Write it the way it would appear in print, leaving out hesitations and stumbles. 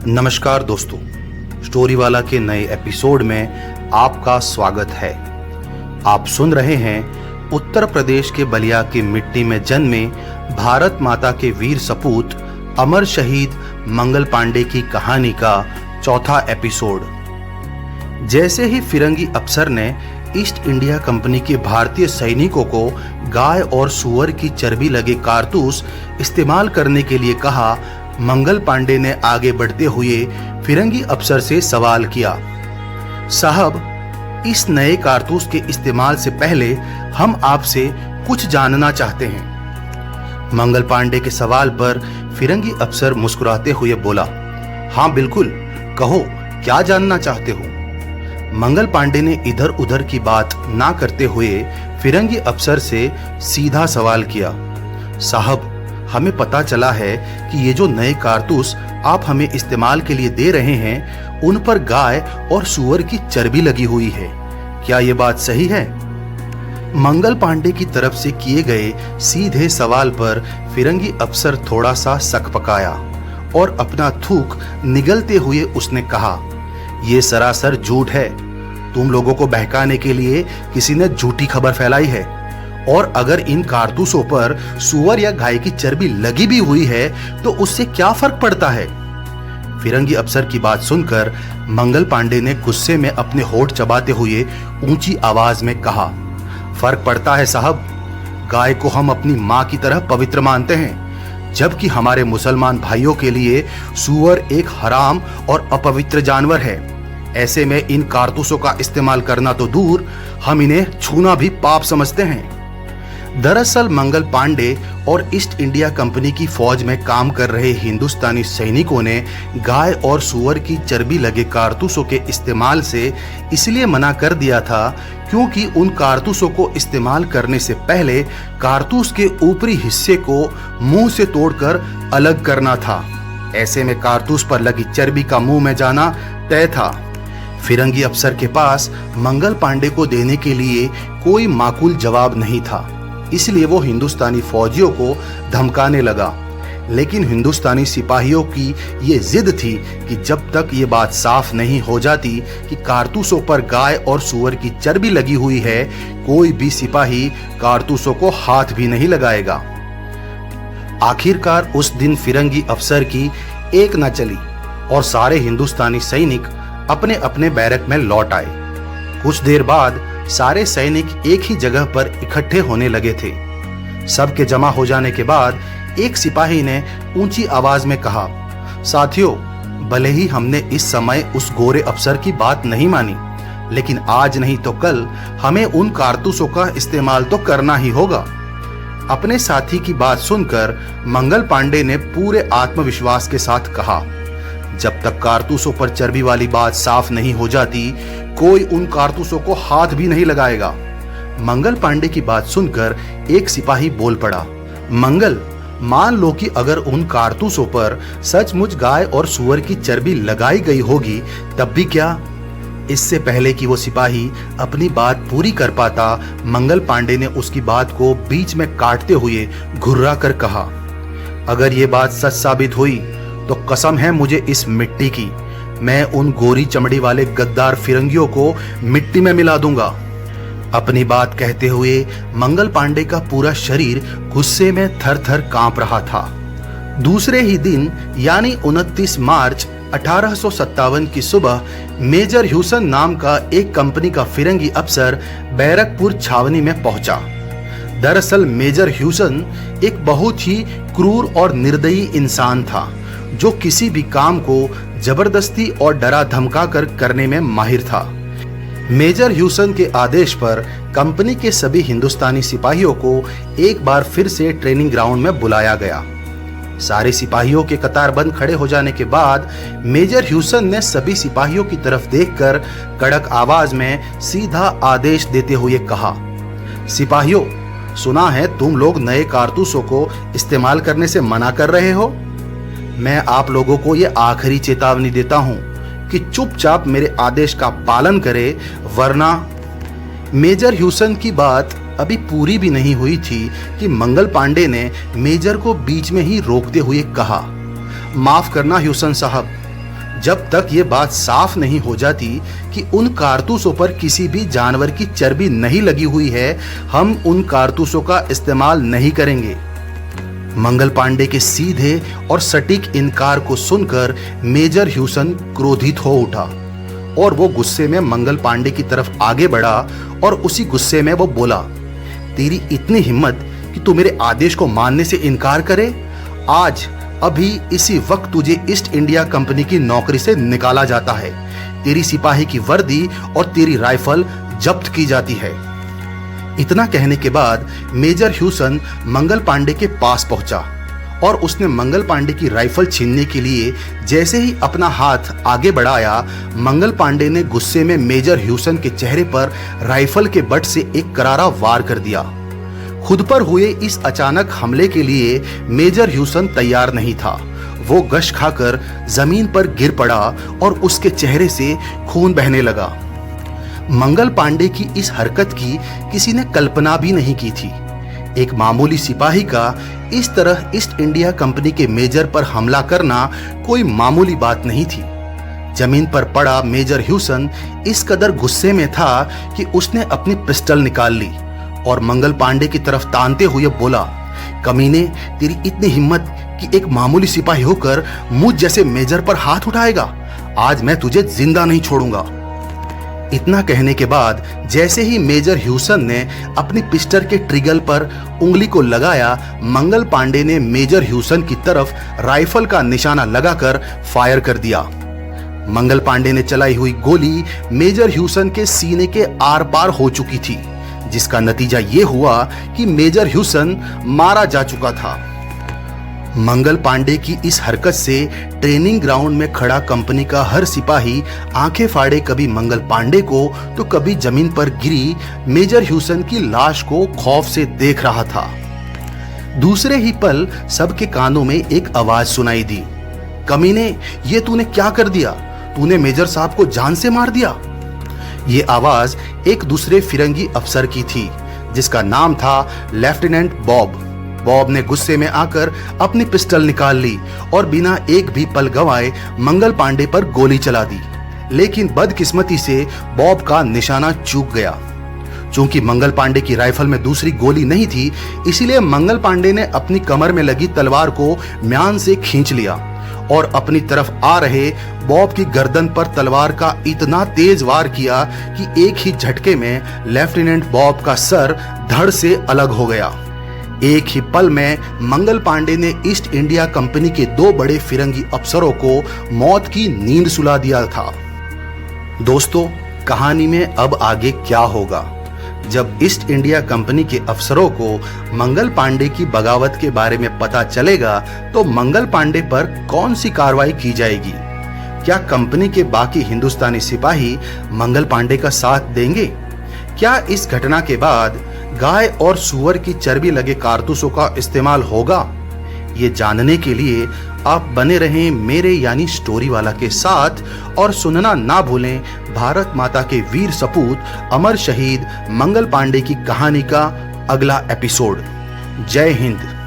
नमस्कार दोस्तों, स्टोरी वाला के नए एपिसोड में आपका स्वागत है। आप सुन रहे हैं उत्तर प्रदेश के बलिया की मिट्टी में जन्मे भारत माता के वीर सपूत अमर शहीद मंगल पांडे की कहानी का चौथा एपिसोड। जैसे ही फिरंगी अफसर ने ईस्ट इंडिया कंपनी के भारतीय सैनिकों को गाय और सूअर की चर्बी लगे कारतूस इस्तेमाल करने के लिए कहा, मंगल पांडे ने आगे बढ़ते हुए फिरंगी अफसर से सवाल किया, साहब, इस नए कारतूस के इस्तेमाल से पहले हम आपसे कुछ जानना चाहते हैं। मंगल पांडे के सवाल पर फिरंगी अफसर मुस्कुराते हुए बोला, हाँ बिल्कुल, कहो क्या जानना चाहते हो। मंगल पांडे ने इधर उधर की बात ना करते हुए फिरंगी अफसर से सीधा सवाल किया, साहब, हमें पता चला है कि ये जो नए कारतूस आप हमें इस्तेमाल के लिए दे रहे हैं, उन पर गाय और सूअर की चर्बी लगी हुई है। क्या ये बात सही है? मंगल पांडे की तरफ से किए गए सीधे सवाल पर फिरंगी अफसर थोड़ा सा सकपकाया और अपना थूक निगलते हुए उसने कहा, ये सरासर झूठ है। तुम लोगों को बहकाने के लिए किसी ने झूठी खबर फैलाई है, और अगर इन कारतूसों पर सूअर या गाय की चर्बी लगी भी हुई है तो उससे क्या फर्क पड़ता है? फिरंगी अफसर की बात सुनकर मंगल पांडे ने गुस्से में अपने होठ चबाते हुए ऊंची आवाज में कहा, फर्क पड़ता है साहब। गाय को हम अपनी मां की तरह पवित्र मानते हैं, जबकि हमारे मुसलमान भाइयों के लिए सूअर एक हराम और अपवित्र जानवर है। ऐसे में इन कारतूसों का इस्तेमाल करना तो दूर, हम इन्हें छूना भी पाप समझते हैं। दरअसल मंगल पांडे और ईस्ट इंडिया कंपनी की फौज में काम कर रहे हिंदुस्तानी सैनिकों ने गाय और सूअर की चर्बी लगे कारतूसों के इस्तेमाल से इसलिए मना कर दिया था क्योंकि उन कारतूसों को इस्तेमाल करने से पहले कारतूस के ऊपरी हिस्से को मुंह से तोड़कर अलग करना था। ऐसे में कारतूस पर लगी चर्बी का मुंह में जाना तय था। फिरंगी अफसर के पास मंगल पांडे को देने के लिए कोई माकूल जवाब नहीं था, इसलिए वो हिंदुस्तानी फौजियों को धमकाने लगा। लेकिन हिंदुस्तानी सिपाहियों की ये जिद थी कि जब तक ये बात साफ नहीं हो जाती कि कारतूसों पर गाय और सूअर की चर्बी लगी हुई है, कोई भी सिपाही कारतूसों को हाथ भी नहीं लगाएगा। आखिरकार उस दिन फिरंगी अफसर की एक न चली और सारे हिंदुस्तानी सैनिक अपने अपने बैरक में लौट आए। कुछ देर बाद सारे सैनिक एक ही जगह पर इकट्ठे होने लगे थे। सबके जमा हो जाने के बाद एक सिपाही ने ऊंची आवाज में कहा, साथियों, भले ही हमने इस समय उस गोरे अफसर की बात नहीं मानी, लेकिन आज नहीं तो कल हमें उन कारतूसों का इस्तेमाल तो करना ही होगा। अपने साथी की बात सुनकर मंगल पांडे ने पूरे आत्मविश्वास के साथ कहा, जब तक कारतूसों पर चर्बी वाली बात साफ नहीं हो जाती, कोई उन कारतूसों को हाथ भी नहीं लगाएगा। मंगल पांडे की बात सुनकर एक सिपाही बोल पड़ा, मंगल, मान लो कि अगर उन कारतूसों पर सचमुच गाय और सूअर की चर्बी लगाई गई होगी, तब भी क्या? इससे पहले कि वो सिपाही अपनी बात पूरी कर पाता, मंगल पांडे ने उसकी बात को बीच में काटते हुए घुर्रा कर कहा, अगर ये बात सच साबित हुई तो कसम है मुझे इस मिट्टी की, मैं उन गोरी चमड़ी वाले गद्दार फिरंगियों को मिट्टी में मिला दूंगा। अपनी बात कहते हुए मंगल पांडे का पूरा शरीर गुस्से में थर थर कांप रहा था। दूसरे ही दिन यानी 29 मार्च 1857 की सुबह मेजर ह्यूसन नाम का एक कंपनी का फिरंगी अफसर बैरकपुर छावनी में पहुंचा। दरअसल मेजर ह्यूसन एक बहुत ही क्रूर और निर्दयी इंसान था, जो किसी भी काम को जबरदस्ती और डरा धमका कर करने में माहिर था। मेजर ह्यूसन के आदेश पर कंपनी के सभी हिंदुस्तानी सिपाहियों को एक बार फिर से ट्रेनिंग ग्राउंड में बुलाया गया। सारे सिपाहियों के कतारबंद खड़े हो जाने के बाद मेजर ह्यूसन ने सभी सिपाहियों की तरफ देखकर कड़क आवाज में सीधा आदेश देते हुए कहा, सिपाहियों, सुना है तुम लोग नए कारतूसों को इस्तेमाल करने से मना कर रहे हो। मैं आप लोगों को ये आखिरी चेतावनी देता हूं कि चुपचाप मेरे आदेश का पालन करें, वरना। मेजर ह्यूसन की बात अभी पूरी भी नहीं हुई थी कि मंगल पांडे ने मेजर को बीच में ही रोकते हुए कहा, माफ करना ह्यूसन साहब, जब तक ये बात साफ नहीं हो जाती कि उन कारतूसों पर किसी भी जानवर की चर्बी नहीं लगी हुई है, हम उन कारतूसों का इस्तेमाल नहीं करेंगे। मंगल पांडे के सीधे और सटीक इनकार को सुनकर मेजर ह्यूसन क्रोधित हो उठा और वो गुस्से में मंगल पांडे की तरफ आगे बढ़ा और उसी गुस्से में वो बोला, तेरी इतनी हिम्मत कि तू मेरे आदेश को मानने से इनकार करे? आज अभी इसी वक्त तुझे ईस्ट इंडिया कंपनी की नौकरी से निकाला जाता है। तेरी सिपाही की वर्दी और तेरी राइफल जब्त की जाती है। इतना कहने के बाद मेजर ह्यूसन मंगल पांडे के पास पहुंचा और उसने मंगल पांडे की राइफल छीनने के लिए जैसे ही अपना हाथ आगे बढ़ाया, मंगल पांडे ने गुस्से में मेजर ह्यूसन के चेहरे पर राइफल के बट से एक करारा वार कर दिया। खुद पर हुए इस अचानक हमले के लिए मेजर ह्यूसन तैयार नहीं था। वो गश खाकर जमीन पर गिर पड़ा और उसके चेहरे से खून बहने लगा। मंगल पांडे की इस हरकत की किसी ने कल्पना भी नहीं की थी। एक मामूली सिपाही का इस तरह ईस्ट इंडिया कंपनी के मेजर पर हमला करना कोई मामूली बात नहीं थी। जमीन पर पड़ा मेजर ह्यूसन इस कदर गुस्से में था कि उसने अपनी पिस्टल निकाल ली और मंगल पांडे की तरफ तानते हुए बोला, कमीने, तेरी इतनी हिम्मत कि एक मामूली सिपाही होकर मुझ जैसे मेजर पर हाथ उठाएगा? आज मैं तुझे जिंदा नहीं छोड़ूंगा। इतना कहने के बाद जैसे ही मेजर ह्यूसन ने अपनी पिस्टल के ट्रिगर पर उंगली को लगाया, मंगल पांडे ने मेजर ह्यूसन की तरफ राइफल का निशाना लगाकर फायर कर दिया। मंगल पांडे ने चलाई हुई गोली मेजर ह्यूसन के सीने के आर पार हो चुकी थी, जिसका नतीजा ये हुआ कि मेजर ह्यूसन मारा जा चुका था। मंगल पांडे की इस हरकत से ट्रेनिंग ग्राउंड में खड़ा कंपनी का हर सिपाही आंखें फाड़े कभी मंगल पांडे को तो कभी जमीन पर गिरी मेजर ह्यूसन की लाश को खौफ से देख रहा था। दूसरे ही पल सबके कानों में एक आवाज सुनाई दी, कमीने, ये तूने क्या कर दिया? तूने मेजर साहब को जान से मार दिया। ये आवाज एक दूसरे फिरंगी अफसर की थी, जिसका नाम था लेफ्टिनेंट बॉब। बॉब ने गुस्से में आकर अपनी पिस्टल निकाल ली और बिना एक भी पल गंवाए मंगल पांडे पर गोली चला दी। लेकिन बदकिस्मती से बॉब का निशाना चूक गया। चूंकि मंगल पांडे की राइफल में दूसरी गोली नहीं थी, इसीलिए मंगल पांडे ने अपनी कमर में लगी तलवार को म्यान से खींच लिया और अपनी तरफ आ रहे बॉब की गर्दन पर तलवार का इतना तेज वार किया कि एक ही झटके में लेफ्टिनेंट बॉब का सर धड़ से अलग हो गया। एक ही पल में मंगल पांडे ने ईस्ट इंडिया कंपनी के दो बड़े फिरंगी अफसरों को मौत की नींद सुला दिया था। दोस्तों, कहानी में अब आगे क्या होगा? जब ईस्ट इंडिया कंपनी के अफसरों को मंगल पांडे की बगावत के बारे में पता चलेगा तो मंगल पांडे पर कौन सी कार्रवाई की जाएगी? क्या कंपनी के बाकी हिंदुस्तानी सिपाही मंगल पांडे का साथ देंगे? क्या इस घटना के बाद गाय और सूअर की चर्बी लगे कारतूसों का इस्तेमाल होगा? ये जानने के लिए आप बने रहें मेरे यानी स्टोरी वाला के साथ और सुनना ना भूलें भारत माता के वीर सपूत अमर शहीद मंगल पांडे की कहानी का अगला एपिसोड। जय हिंद।